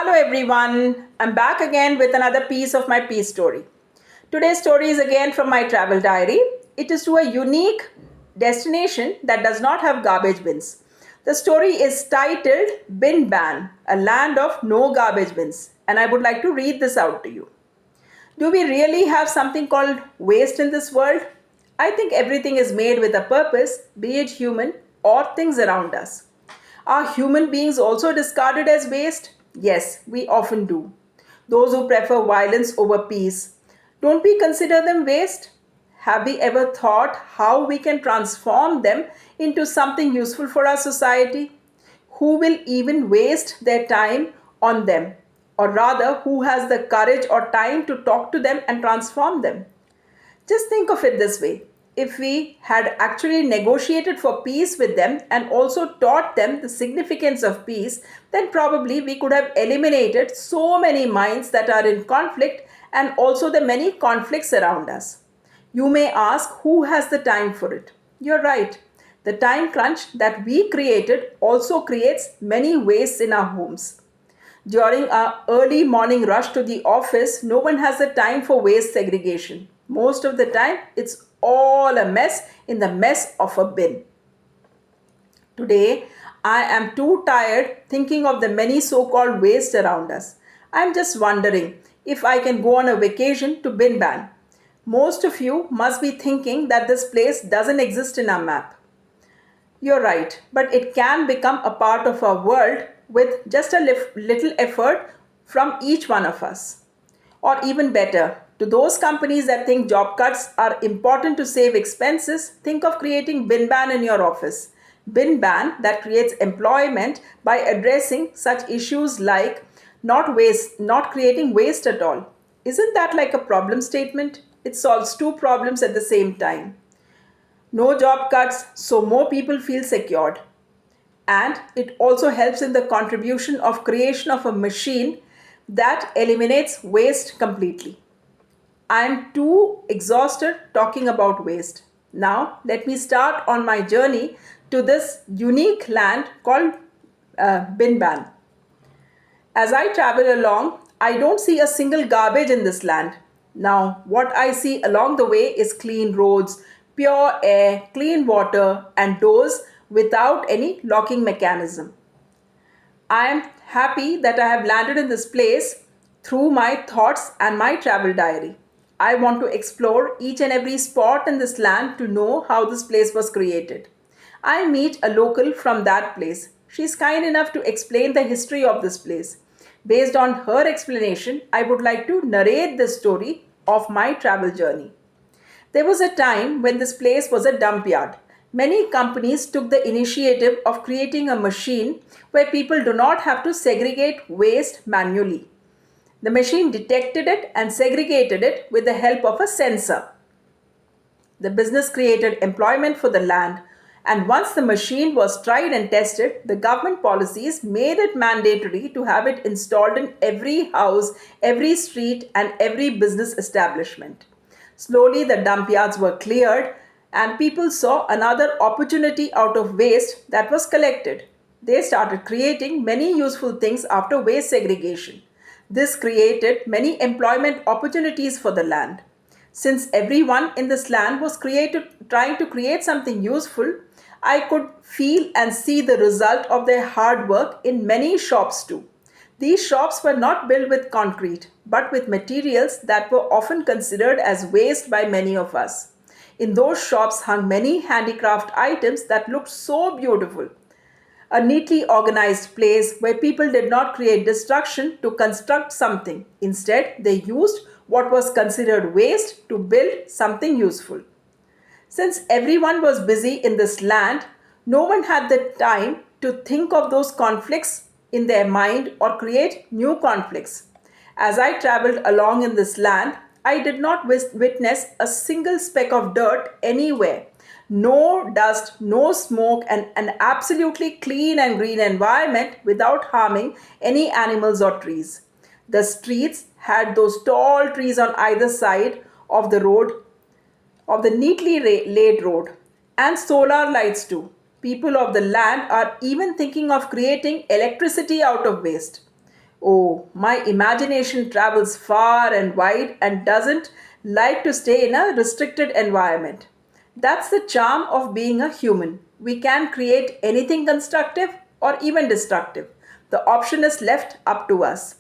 Hello everyone, I'm back again with another piece of my peace story. Today's story is again from my travel diary. It is to a unique destination that does not have garbage bins. The story is titled Bin Ban, a land of no garbage bins, and I would like to read this out to you. Do we really have something called waste in this world? I think everything is made with a purpose, be it human or things around us. Are human beings also discarded as waste? Yes, we often do. Those who prefer violence over peace, don't we consider them waste? Have we ever thought how we can transform them into something useful for our society? Who will even waste their time on them? Or rather, who has the courage or time to talk to them and transform them? Just think of it this way. If we had actually negotiated for peace with them and also taught them the significance of peace, then probably we could have eliminated so many minds that are in conflict and also the many conflicts around us. You may ask who has the time for it. You're right. The time crunch that we created also creates many wastes in our homes. During our early morning rush to the office, no one has the time for waste segregation. Most of the time, it's all a mess in the mess of a bin. Today, I am too tired thinking of the many so called waste around us. I'm just wondering if I can go on a vacation to Bin Ban. Most of you must be thinking that this place doesn't exist in our map. You're right, but it can become a part of our world with just a little effort from each one of us. Or even better, to those companies that think job cuts are important to save expenses, think of creating Bin Ban in your office. Bin Ban that creates employment by addressing such issues like not creating waste at all. Isn't that like a problem statement? It solves two problems at the same time. No job cuts, so more people feel secured. And it also helps in the contribution of creation of a machine that eliminates waste completely. I am too exhausted talking about waste. Now, let me start on my journey to this unique land called Bin Ban. As I travel along, I don't see a single garbage in this land. Now, what I see along the way is clean roads, pure air, clean water, and doors without any locking mechanism. I am happy that I have landed in this place through my thoughts and my travel diary. I want to explore each and every spot in this land to know how this place was created. I meet a local from that place. She is kind enough to explain the history of this place. Based on her explanation, I would like to narrate the story of my travel journey. There was a time when this place was a dump yard. Many companies took the initiative of creating a machine where people do not have to segregate waste manually. The machine detected it and segregated it with the help of a sensor. The business created employment for the land, and once the machine was tried and tested, the government policies made it mandatory to have it installed in every house, every street, and every business establishment. Slowly, the dump yards were cleared, and people saw another opportunity out of waste that was collected. They started creating many useful things after waste segregation. This created many employment opportunities for the land. Since everyone in this land was trying to create something useful, I could feel and see the result of their hard work in many shops too. These shops were not built with concrete, but with materials that were often considered as waste by many of us. In those shops hung many handicraft items that looked so beautiful. A neatly organized place where people did not create destruction to construct something. Instead, they used what was considered waste to build something useful. Since everyone was busy in this land, no one had the time to think of those conflicts in their mind or create new conflicts. As I traveled along in this land, I did not witness a single speck of dirt anywhere. No dust, no smoke, and an absolutely clean and green environment without harming any animals or trees. The streets had those tall trees on either side of the road of the neatly laid road, and solar lights too. People of the land are even thinking of creating electricity out of waste. Oh, my imagination travels far and wide and doesn't like to stay in a restricted environment. That's the charm of being a human. We can create anything constructive or even destructive. The option is left up to us.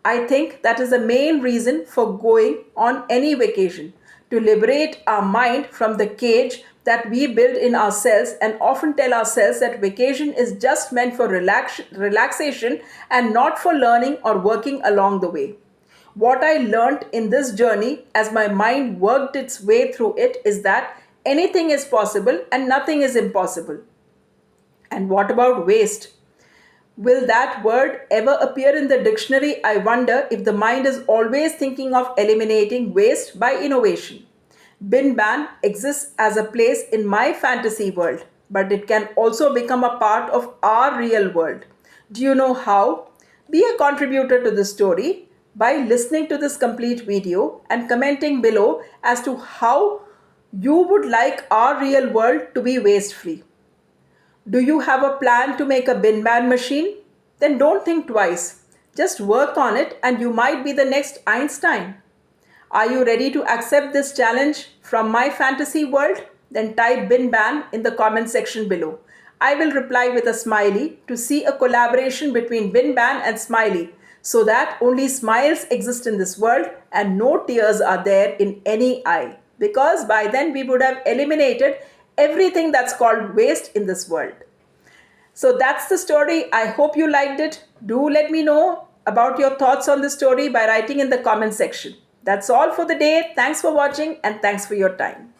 I think that is the main reason for going on any vacation, to liberate our mind from the cage that we build in ourselves and often tell ourselves that vacation is just meant for relaxation and not for learning or working along the way. What I learned in this journey as my mind worked its way through it is that anything is possible and nothing is impossible. And what about waste? Will that word ever appear in the dictionary? I wonder if the mind is always thinking of eliminating waste by innovation. Bin Ban exists as a place in my fantasy world, but it can also become a part of our real world. Do you know how? Be a contributor to this story by listening to this complete video and commenting below as to how you would like our real world to be waste free. Do you have a plan to make a bin ban machine? Then don't think twice. Just work on it and you might be the next Einstein. Are you ready to accept this challenge from my fantasy world? Then type bin ban in the comment section below. I will reply with a smiley to see a collaboration between bin ban and smiley so that only smiles exist in this world and no tears are there in any eye. Because by then we would have eliminated everything that's called waste in this world. So that's the story. I hope you liked it. Do let me know about your thoughts on the story by writing in the comment section. That's all for the day. Thanks for watching and thanks for your time.